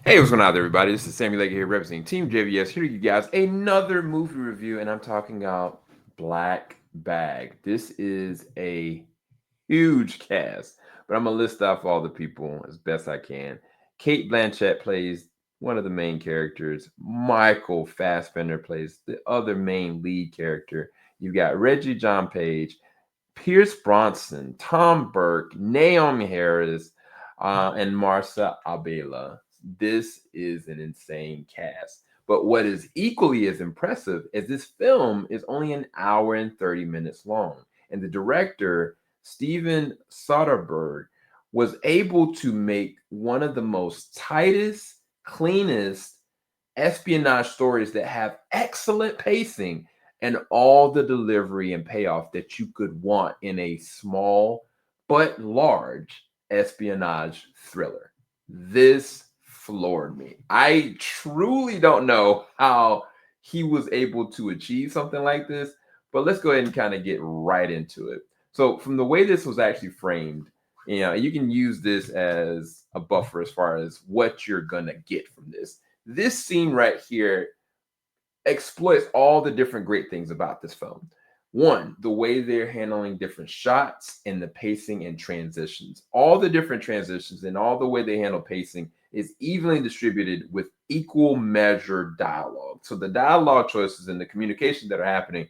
Hey, what's going on, everybody? This is Sammy Lake here, representing Team JVS. Here to give you guys another movie review, and I'm talking about Black Bag. This is a huge cast, but I'm gonna list off all the people as best I can. Kate Blanchett plays one of the main characters. Michael Fassbender plays the other main lead character. You've got Reggie John Page, Pierce Bronson, Tom Burke, Naomi Harris, and Marsha Abela. This is an insane cast. But what is equally as impressive is this film is only an hour and 30 minutes long. And the director, Steven Soderbergh, was able to make one of the most tightest, cleanest espionage stories that have excellent pacing and all the delivery and payoff that you could want in a small but large espionage thriller. This floored me. I truly don't know how he was able to achieve something like this, but let's go ahead and kind of get right into it. So, from the way this was actually framed, you can use this as a buffer as far as what you're gonna get from this. This scene right here exploits all the different great things about this film. One, the way they're handling different shots and the pacing and transitions. All the different transitions and all the way they handle pacing is evenly distributed with equal measured dialogue. So the dialogue choices and the communication that are happening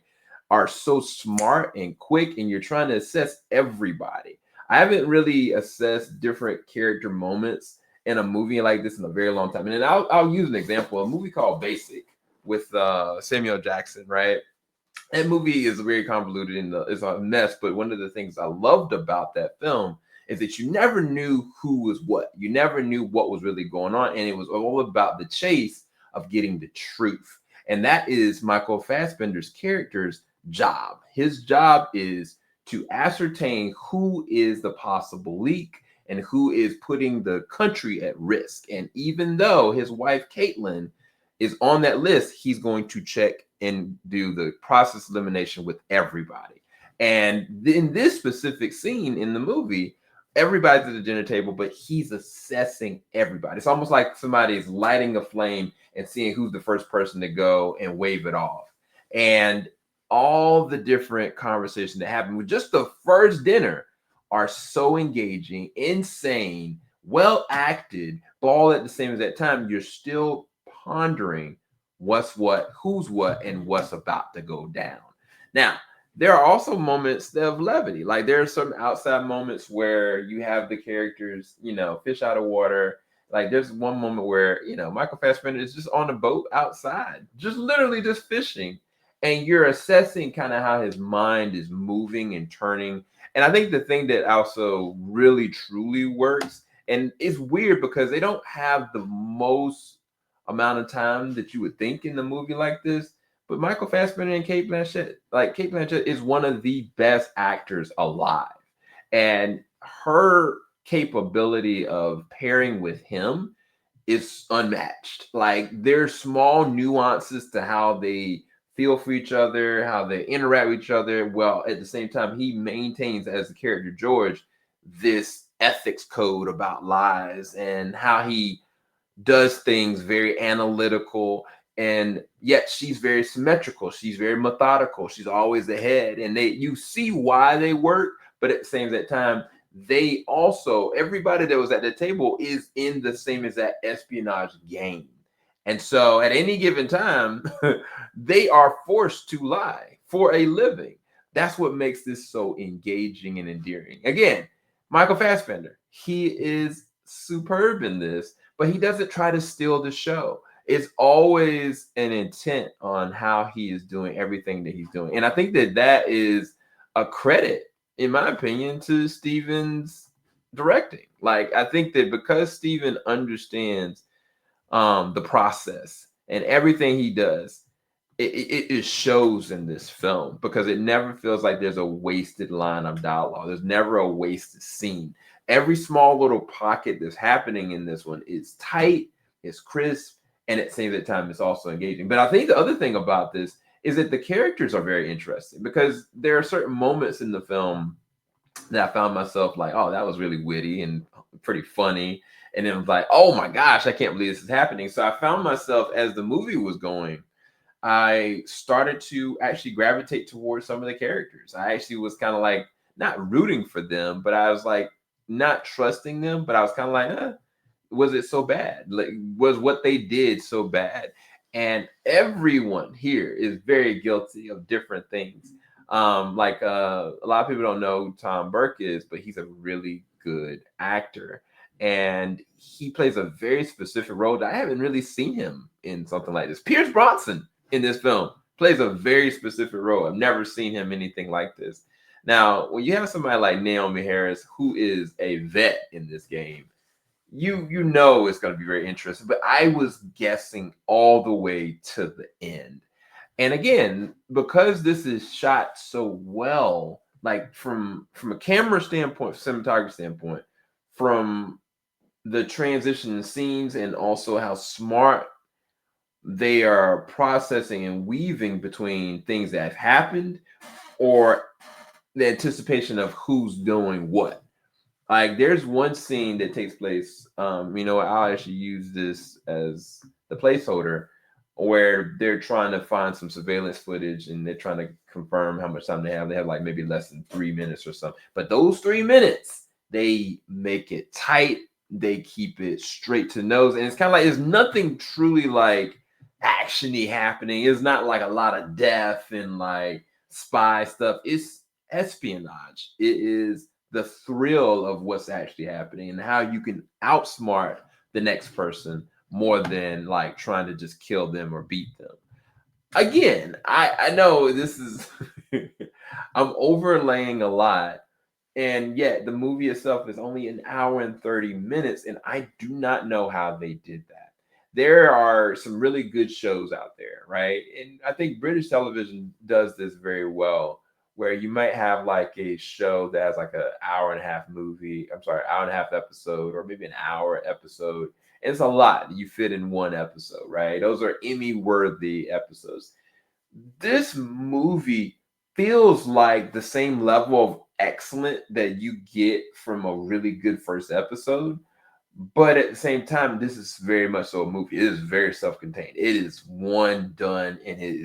are so smart and quick, and you're trying to assess everybody. I haven't really assessed different character moments in a movie like this in a very long time. And then I'll use an example, a movie called Basic with Samuel Jackson, right? That movie is very convoluted and it's a mess. But one of the things I loved about that film is that you never knew who was what. You never knew what was really going on, and it was all about the chase of getting the truth. And that is Michael Fassbender's character's job. His job is to ascertain who is the possible leak and who is putting the country at risk. And even though his wife Caitlin is on that list, he's going to check and do the process elimination with everybody. And in this specific scene in the movie, everybody's at the dinner table, but he's assessing everybody. It's almost like somebody's lighting a flame and seeing who's the first person to go and wave it off. And all the different conversations that happen with just the first dinner are so engaging, insane, well acted, but all at the same as that time, you're still pondering what's what, who's what, and what's about to go down. Now, there are also moments of levity. Like there are some outside moments where you have the characters, fish out of water. Like there's one moment where, Michael Fassbender is just on a boat outside, just literally just fishing. And you're assessing kind of how his mind is moving and turning. And I think the thing that also really truly works, and it's weird because they don't have the most amount of time that you would think in the movie like this. But Michael Fassbender and Kate Blanchett is one of the best actors alive. And her capability of pairing with him is unmatched. Like there's small nuances to how they feel for each other, how they interact with each other. Well, at the same time, he maintains as the character George this ethics code about lies and how he does things very analytical, and yet she's very symmetrical, she's very methodical, she's always ahead, and you see why they work, but at the same time they also, everybody that was at the table is in the same as that espionage game. And so at any given time they are forced to lie for a living. That's what makes this so engaging and endearing. Again, Michael Fassbender, he is superb in this, but he doesn't try to steal the show. It's always an intent on how he is doing everything that he's doing. And I think that that is a credit, in my opinion, to Steven's directing. Like, I think that because Steven understands the process and everything he does, it shows in this film because it never feels like there's a wasted line of dialogue. There's never a wasted scene. Every small little pocket that's happening in this one is tight, it's crisp, and at the same time, it's also engaging. But I think the other thing about this is that the characters are very interesting because there are certain moments in the film that I found myself like, oh, that was really witty and pretty funny. And it was like, oh my gosh, I can't believe this is happening. So I found myself, as the movie was going, I started to actually gravitate towards some of the characters. I actually was kind of like not rooting for them, but I was like not trusting them. But I was kind of like, was it so bad? Like, was what they did so bad? And everyone here is very guilty of different things. A lot of people don't know who Tom Burke is, but he's a really good actor. And he plays a very specific role that I haven't really seen him in something like this. Pierce Brosnan in this film plays a very specific role. I've never seen him anything like this. Now, when you have somebody like Naomi Harris, who is a vet in this game, you know it's going to be very interesting. But I was guessing all the way to the end. And again, because this is shot so well, like from a camera standpoint, cinematography standpoint, from the transition scenes, and also how smart they are processing and weaving between things that have happened or the anticipation of who's doing what. Like, there's one scene that takes place. I'll actually use this as the placeholder, where they're trying to find some surveillance footage and they're trying to confirm how much time they have. They have like maybe less than 3 minutes or something. But those 3 minutes, they make it tight. They keep it straight to the nose. And it's kind of like, there's nothing truly like action-y happening. It's not like a lot of death and like spy stuff. It's espionage. It is the thrill of what's actually happening and how you can outsmart the next person more than like trying to just kill them or beat them. Again, I know this is I'm overlaying a lot, and yet the movie itself is only an hour and 30 minutes, and I do not know how they did that. There are some really good shows out there, right? And I think British television does this very well, where you might have like a show that has like an hour and a half hour and a half episode, or maybe an hour episode. It's a lot you fit in one episode, right? Those are Emmy-worthy episodes. This movie feels like the same level of excellence that you get from a really good first episode. But at the same time, this is very much so a movie. It is very self-contained. It is one done, and it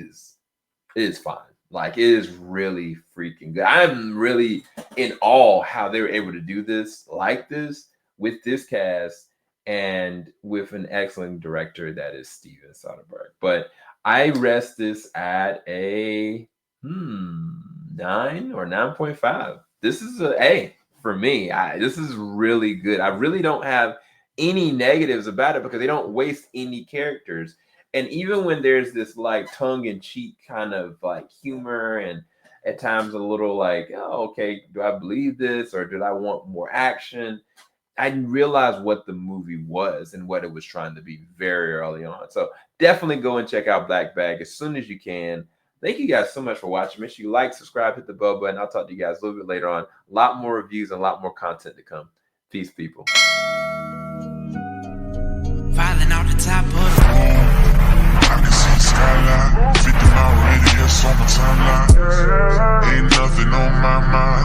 is fine. Like, it is really freaking good. I'm really in awe how they were able to do this like this with this cast and with an excellent director that is Steven Soderbergh. But I rest this at a 9 or 9.5. This is a A for me. This is really good. I really don't have any negatives about it because they don't waste any characters. And even when there's this like tongue-in-cheek kind of like humor and at times a little like, oh, okay, do I believe this or did I want more action? I realized what the movie was and what it was trying to be very early on. So definitely go and check out Black Bag as soon as you can. Thank you guys so much for watching. Make sure you like, subscribe, hit the bell button. I'll talk to you guys a little bit later on. A lot more reviews and a lot more content to come. Peace, people. Filing out the top of I can see the skyline, 50 mile radius on my timeline. Ain't nothing on my mind.